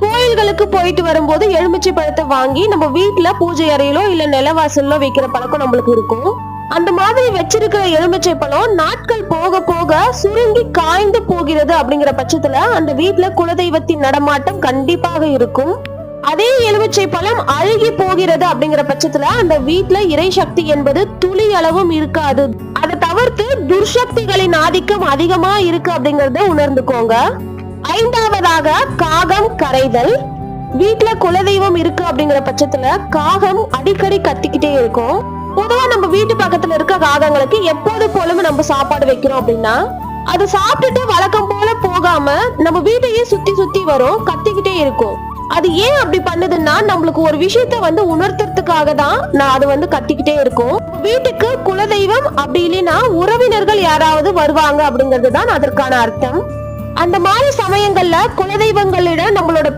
கோயில்களுக்கு போயிட்டு வரும்போது எலுமிச்சை பழத்தை வாங்கி நம்ம வீட்டுல பூஜை அறையிலோ இல்ல நிலவாசல்ல வைக்கிற பழக்கம் நம்மளுக்கு இருக்கும். அந்த மாதிரி வச்சிருக்கிற எலுமிச்சை பழம் நாட்கள் போக போக சுருங்கி காய்ந்து போகிறது அப்படிங்கிற பட்சத்துல அந்த வீட்டுல குலதெய்வத்தின் நடமாட்டம் கண்டிப்பாக இருக்கும். அதே எலுமிச்சை பழம் அழுகி போகிறது அப்படிங்கிற பட்சத்துல அந்த வீட்டுல இறை சக்தி என்பது துளி அளவும் இருக்காது. அதை தவிர்த்து துர்சக்திகளின் ஆதிக்கம் அதிகமா இருக்கு அப்படிங்கறத உணர்ந்துக்கோங்க. ஐந்தாவதாக காகம் கரைதல். வீட்டுல குலதெய்வம் இருக்கு அப்படிங்கிற பட்சத்துல காகம் அடிக்கடி கத்திக்கிட்டே இருக்கும். பொதுவா நம்ம வீட்டு பக்கத்துல இருக்க காகங்களுக்கு எப்போது போலும் நம்ம சாப்பாடு வைக்கிறோம் அப்படின்னா அது சாப்பிட்டுட்டு வழக்கம் போல போகாம நம்ம வீட்டையே சுத்தி சுத்தி வரும், கத்திக்கிட்டே இருக்கும். அது ஏன் அப்படி பண்ணுதுன்னா நம்மளுக்கு ஒரு விஷயத்த உணர்த்துறதுக்காக தான் அது கத்திக்கிட்டே இருக்கும். வீட்டுக்கு குலதெய்வம் அப்படி இல்லைன்னா உறவினர்கள் யாராவது வருவாங்க அப்படிங்கிறது தான் அதற்கான அர்த்தம். அந்த மாதிரி சமயங்கள்ல குலதெய்வங்களிடம் நம்மளோட